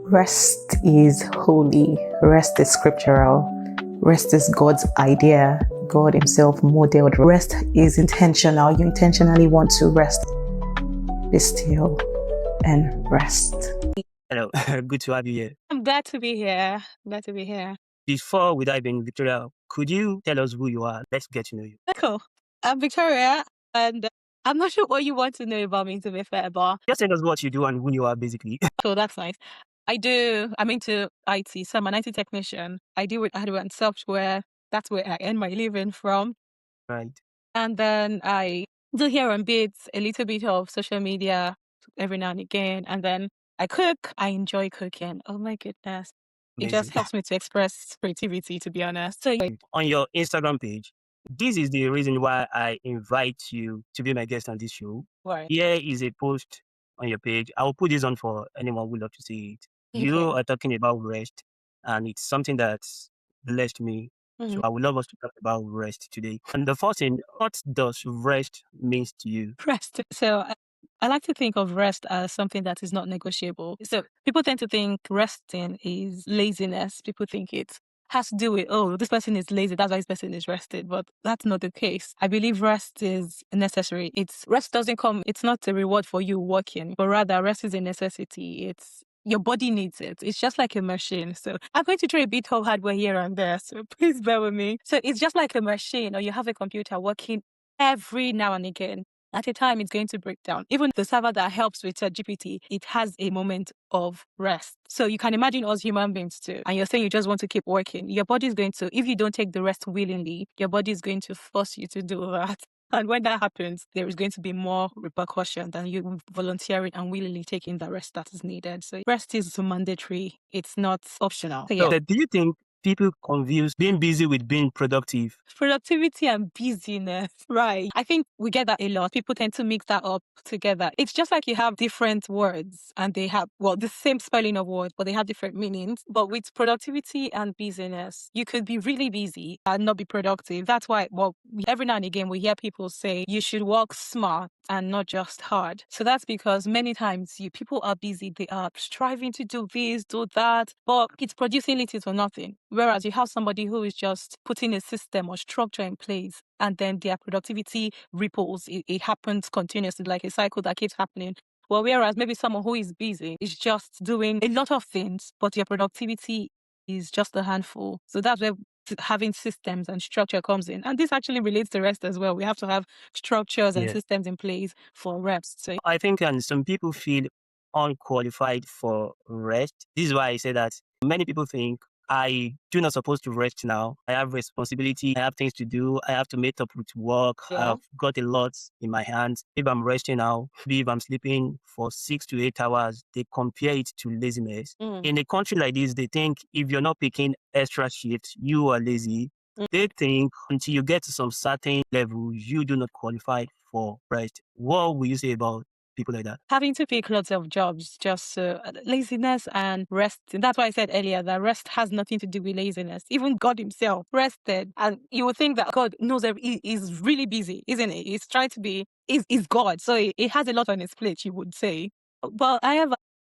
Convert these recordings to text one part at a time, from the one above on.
Rest is holy, rest is scriptural, rest is God's idea. God Himself modeled. Rest is intentional. You intentionally want to rest. Be still and rest. Hello, good to have you here. I'm glad to be here. Before we dive in, Victoria, could you tell us who you are? Let's get to know you. Cool. I'm Victoria, and I'm not sure what you want to know about me, to be fair, but Just tell us what you do and who you are, basically. so that's nice. I'm into IT, so I'm an IT technician. I deal with hardware and software. That's where I earn my living from. Right. And then I do here and bits, a little bit of social media every now and again. And then I cook. I enjoy cooking. Oh my goodness. It just Amazing. helps me to express creativity, to be honest. So On your Instagram page, this is the reason why I invite you to be my guest on this show. right. Here is a post on your page. I will put this on for anyone who would love to see it. You Okay. are talking about rest, and it's something that's blessed me. So I would love us to talk about rest today. And the first thing, what does rest means to you? Rest. So I like to think of rest as something that is not negotiable. So people tend to think resting is laziness. People think it has to do with, oh, this person is lazy, that's why this person is rested. But that's not the case. I believe rest is necessary. Rest doesn't come, it's not a reward for you working, but rather rest is a necessity. Your body needs it. It's just like a machine. So I'm going to throw a bit of hardware here and there. So please bear with me. So it's just like a machine, or you have a computer working every now and again. At a time, it's going to break down. Even the server that helps with ChatGPT, it has a moment of rest. So you can imagine us human beings too. And you're saying you just want to keep working. Your body is going to, if you don't take the rest willingly, your body is going to force you to do that. And when that happens, there is going to be more repercussion than you volunteering and willingly taking the rest that is needed. So rest is mandatory. It's not optional. So do you think people confuse being busy with being productive? Productivity and busyness, right? I think we get that a lot. People tend to mix that up together. It's just like you have different words and they have, the same spelling of words, but they have different meanings. But with productivity and busyness, you could be really busy and not be productive. That's why, every now and again, we hear people say you should work smart and not just hard. So that's because many times people are busy, they are striving to do this, do that, but it's producing little or nothing. Whereas you have somebody who is just putting a system or structure in place, and then their productivity ripples. It happens continuously, like a cycle that keeps happening. Well, whereas maybe someone who is busy is just doing a lot of things, but your productivity is just a handful. So that's where having systems and structure comes in. And this actually relates to rest as well. We have to have structures and systems in place for rest. So I think some people feel unqualified for rest. This is why I say that many people think I do not supposed to rest now. I have responsibility. I have things to do. I have to meet up with work. I've got a lot in my hands. If I'm resting now, maybe if I'm sleeping for 6 to 8 hours, they compare it to laziness. In a country like this, they think if you're not picking extra shifts, you are lazy. They think until you get to some certain level, you do not qualify for rest. What will you say about people like that? Having to pick lots of jobs, just laziness and rest. And that's why I said earlier that rest has nothing to do with laziness. Even God Himself rested. And you would think that God knows that He is really busy, isn't He? He's trying to be, he's God. So he has a lot on His plate, you would say. But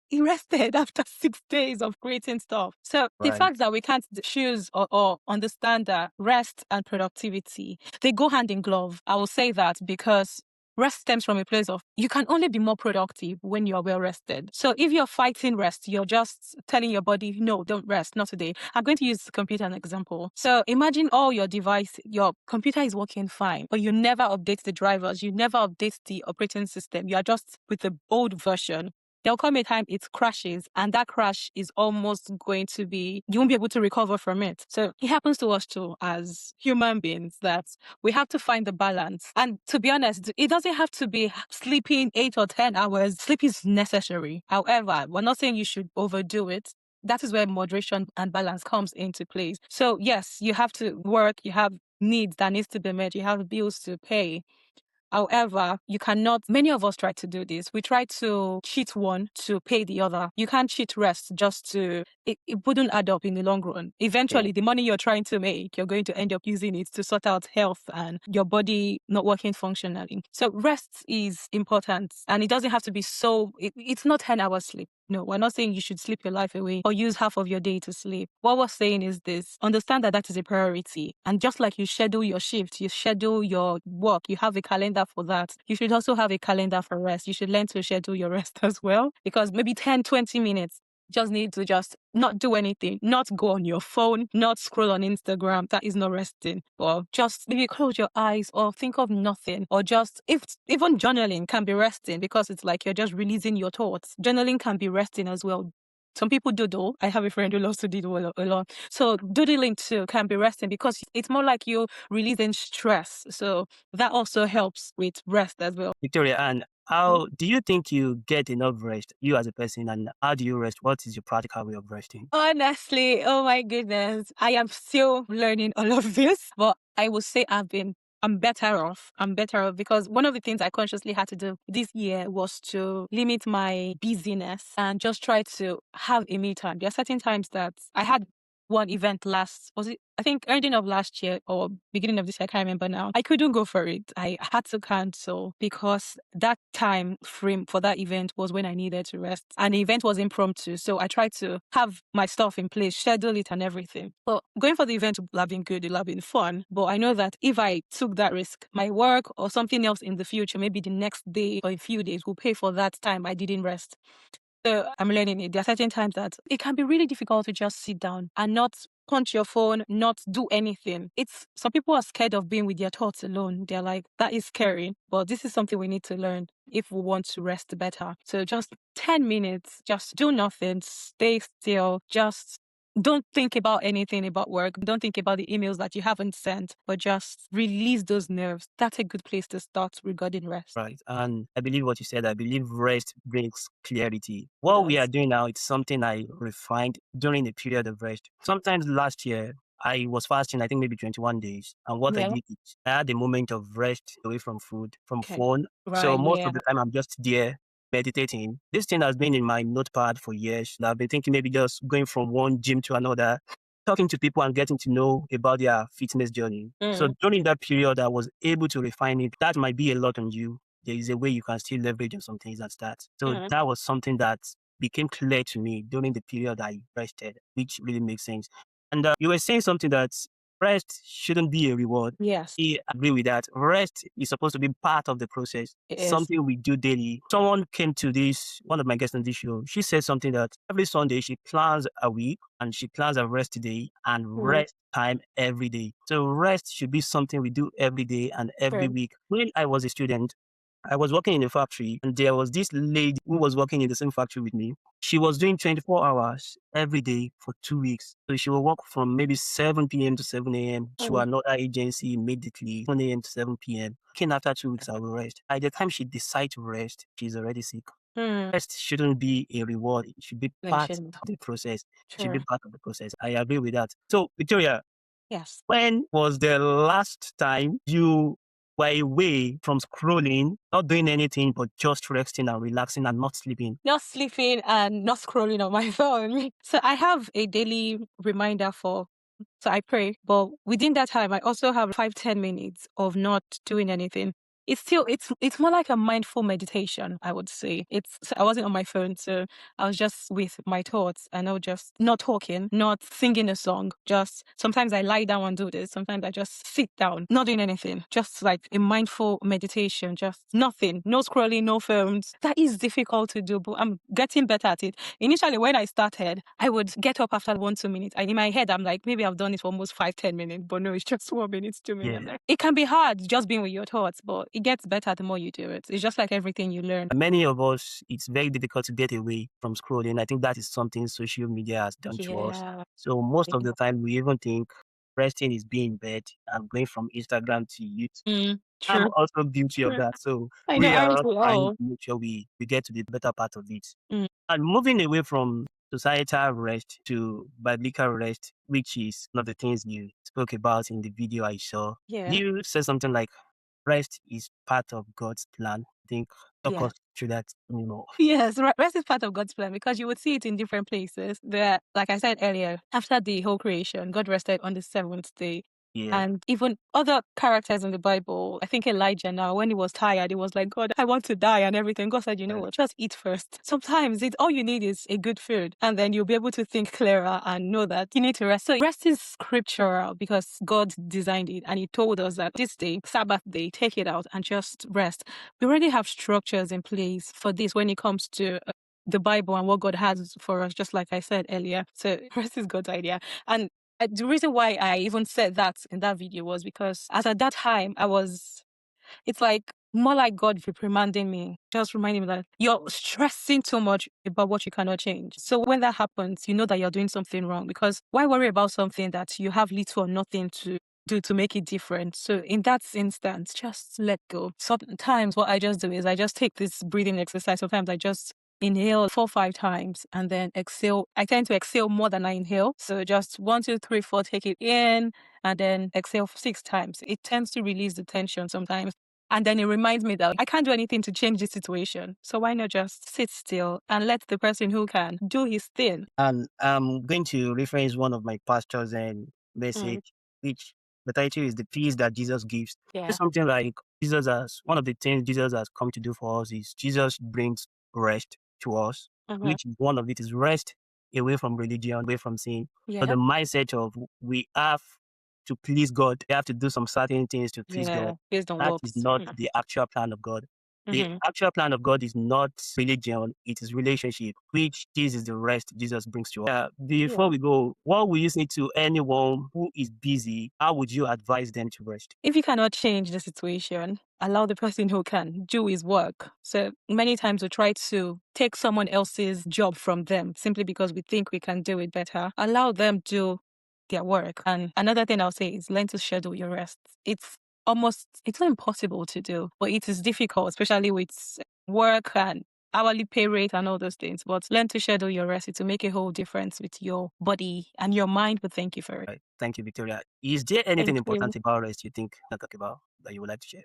He rested after 6 days of creating stuff. So the fact that we can't choose or understand that rest and productivity, they go hand in glove. I will say that because rest stems from a place of you can only be more productive when you are well rested. So if you're fighting rest, you're just telling your body, no, don't rest, not today. I'm going to use the computer as an example. So imagine all your your computer is working fine, but you never update the drivers, you never update the operating system. You are just with the old version. There'll come a time it crashes, and that crash is almost going to be, you won't be able to recover from it. So it happens to us too as human beings that we have to find the balance. And to be honest, it doesn't have to be sleeping 8 or 10 hours. Sleep is necessary. However, we're not saying you should overdo it. That is where moderation and balance comes into place. So yes, you have to work, you have needs that needs to be met, you have bills to pay. However, you cannot, many of us try to do this. We try to cheat one to pay the other. You can't cheat rest it wouldn't add up in the long run. Eventually, the money you're trying to make, you're going to end up using it to sort out health and your body not working functionally. So rest is important, and it doesn't have to be it's not 10 hours sleep. No, we're not saying you should sleep your life away or use half of your day to sleep. What we're saying is this: understand that that is a priority. And just like you schedule your shift, you schedule your work, you have a calendar for that. You should also have a calendar for rest. You should learn to schedule your rest as well, because maybe 10, 20 minutes just need to just not do anything, not go on your phone, not scroll on Instagram. That is not resting. Or just maybe close your eyes or think of nothing. Or just, if even journaling can be resting, because it's like you're just releasing your thoughts. Journaling can be resting as well. Some people doodle. I have a friend who loves to doodle a lot. So doodling too can be resting, because it's more like you releasing stress. So that also helps with rest as well. Victoria, and how do you think you get enough rest, you as a person, and how do you rest? What is your practical way of resting? Honestly, oh my goodness, I am still learning all of this, but I would say I'm better off. I'm better off, because one of the things I consciously had to do this year was to limit my busyness and just try to have a me time. There are certain times that I had one event was it, I think, ending of last year or beginning of this year, I can't remember now. I couldn't go for it. I had to cancel because that time frame for that event was when I needed to rest. And the event was impromptu. So I tried to have my stuff in place, schedule it and everything. But going for the event would have been good, it would have been fun. But I know that if I took that risk, my work or something else in the future, maybe the next day or a few days, will pay for that time I didn't rest. So I'm learning it. There are certain times that it can be really difficult to just sit down and not punch your phone, not do anything. Some people are scared of being with their thoughts alone. They're like, that is scary. But this is something we need to learn if we want to rest better. So just 10 minutes, just do nothing, stay still, just don't think about anything about work. Don't think about the emails that you haven't sent, but just release those nerves. That's a good place to start regarding rest. Right. And I believe what you said, I believe rest brings clarity. It What we does. are doing now, it's something I refined during the period of rest. Sometimes last year, I was fasting, I think maybe 21 days. And what I Yeah. did is I had a moment of rest away from food, from Okay. phone. So Right. most Yeah. of the time, I'm just there meditating. This thing has been in my notepad for years. I've been thinking maybe just going from one gym to another, talking to people and getting to know about their fitness journey. So during that period, I was able to refine it. That might be a lot on you. There is a way you can still leverage on some things and start. So that was something that became clear to me during the period I rested, which really makes sense. And you were saying something that rest shouldn't be a reward. Yes, I agree with that. Rest is supposed to be part of the process, it is. something we do daily. Someone came to one of my guests on this show. She said something that every Sunday she plans a week and she plans a rest day and rest time every day. So rest should be something we do every day and every True. week. When I was a student, I was working in a factory and there was this lady who was working in the same factory with me. She was doing 24 hours every day for 2 weeks. So she will work from maybe 7 p.m. to 7 a.m. to another agency immediately, 7 a.m. to 7 p.m. Again, after 2 weeks, I will rest. By the time she decides to rest, she's already sick. Rest shouldn't be a reward. It should be It part shouldn't. of the process. It should True. be part of the process. I agree with that. So, Victoria, Yes. when was the last time you were away from scrolling, not doing anything, but just resting and relaxing and not sleeping? Not sleeping and not scrolling on my phone. So I have a daily reminder so I pray, but within that time, I also have 5-10 minutes of not doing anything. It's more like a mindful meditation, I would say. So I wasn't on my phone, so I was just with my thoughts, and I was just not talking, not singing a song. Just sometimes I lie down and do this. Sometimes I just sit down, not doing anything, just like a mindful meditation, just nothing, no scrolling, no phones. That is difficult to do, but I'm getting better at it. Initially, when I started, I would get up after 1-2 minutes, and in my head, I'm like, maybe I've done it for almost 5-10 minutes, but no, it's just 1 minute, 2 minutes. Yeah. It can be hard just being with your thoughts, but it gets better the more you do it. It's just like everything you learn. Many of us, it's very difficult to get away from scrolling. I think that is something social media has done to us. Yeah. So most of the time, we even think resting is being in bed and going from Instagram to YouTube. I'm True. also guilty of True. that. So I know, we are aren't we trying all? to make sure we get to the better part of it. Mm. And moving away from societal rest to biblical rest, which is one of the things you spoke about in the video I saw. Yeah. You said something like rest is part of God's plan. I think talk Yeah. us through that. Yes, rest is part of God's plan, because you would see it in different places. Like I said earlier, after the whole creation, God rested on the seventh day. Yeah. And even other characters in the Bible, I think Elijah now, when he was tired, he was like, God, I want to die and everything. God said, you know Right. what, just eat first. Sometimes all you need is a good food, and then you'll be able to think clearer and know that you need to rest. So rest is scriptural because God designed it and he told us that this day, Sabbath day, take it out and just rest. We already have structures in place for this when it comes to the Bible and what God has for us, just like I said earlier. So rest is God's idea. And the reason why I even said that in that video was because as at that time, it's like more like God reprimanding me, just reminding me that you're stressing too much about what you cannot change. So when that happens, you know that you're doing something wrong, because why worry about something that you have little or nothing to do to make it different? So in that instance, just let go. Sometimes what I just do is I just take this breathing exercise. Sometimes I just inhale 4-5 times and then exhale. I tend to exhale more than I inhale. So just 1, 2, 3, 4, take it in and then exhale 6 times. It tends to release the tension sometimes. And then it reminds me that I can't do anything to change the situation. So why not just sit still and let the person who can do his thing? And I'm going to reference one of my pastors and message, which the title is "The Peace That Jesus Gives." Yeah. It's something like one of the things Jesus has come to do for us is Jesus brings rest to us, which one of it is rest away from religion, away from sin. So the mindset of we have to please God, we have to do some certain things to please God. Based on That works. is not the actual plan of God. The actual plan of God is not religion, it is relationship, which this is the rest Jesus brings to us. Before we go, what will you say to anyone who is busy? How would you advise them to rest? If you cannot change the situation, allow the person who can do his work. So many times we try to take someone else's job from them simply because we think we can do it better. Allow them do their work. And another thing I'll say is learn to schedule your rest. It's not impossible to do, but it is difficult, especially with work and hourly pay rate and all those things. But learn to schedule your rest. It will make a whole difference with your body, and your mind will thank you for it. Right. Thank you, Victoria. Is there anything Thank you. important about rest you think I talk about that you would like to share?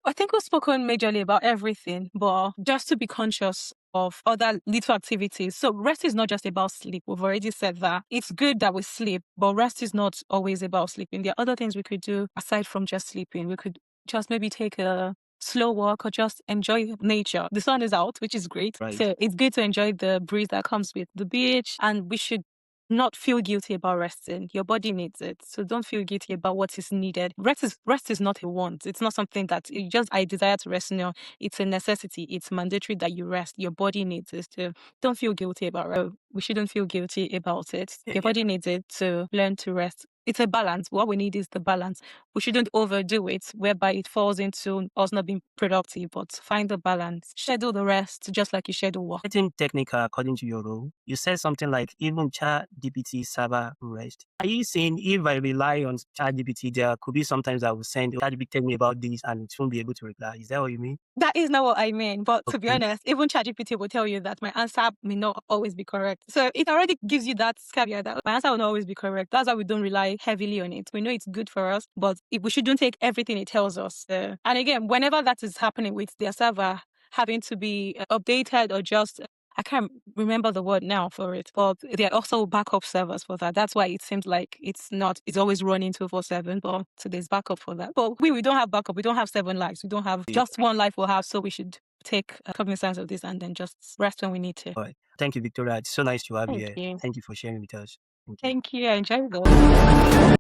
I think we've spoken majorly about everything, but just to be conscious of other little activities. So rest is not just about sleep. We've already said that. It's good that we sleep, but rest is not always about sleeping. There are other things we could do aside from just sleeping. We could just maybe take a slow walk or just enjoy nature. The sun is out, which is great. Right. So it's good to enjoy the breeze that comes with the beach, and we should not feel guilty about resting. Your body needs it. So don't feel guilty about what is needed. Rest is not a want. It's not something that I desire to rest. No, it's a necessity. It's mandatory that you rest. Your body needs it. So don't feel guilty about rest. We shouldn't feel guilty about it. Your body needs it to learn to rest. It's a balance. What we need is the balance. We shouldn't overdo it, whereby it falls into us not being productive, but find the balance. Schedule the rest just like you schedule work. Getting technical according to your role, you said something like even ChatGPT server rest. Are you saying if I rely on ChatGPT, there could be sometimes I will send ChatGPT tell me about this and it won't be able to reply? Is that what you mean? That is not what I mean. But to be Okay. honest, even ChatGPT will tell you that my answer may not always be correct. So it already gives you that caveat that my answer will not always be correct. That's why we don't rely heavily on it. We know it's good for us, but we shouldn't take everything it tells us. And again, whenever that is happening with their server having to be updated or just I can't remember the word now for it, but there are also backup servers for that. That's why it seems like it's always running 24/7, but so there's backup for that. But we don't have backup. We don't have 7 lives. We don't have just one life we'll have. So we should take cognizance of this and then just rest when we need to. All right. Thank you, Victoria. It's so nice to have you Thank here. you. Thank you for sharing with us. Thank you. Thank you. I enjoyed it.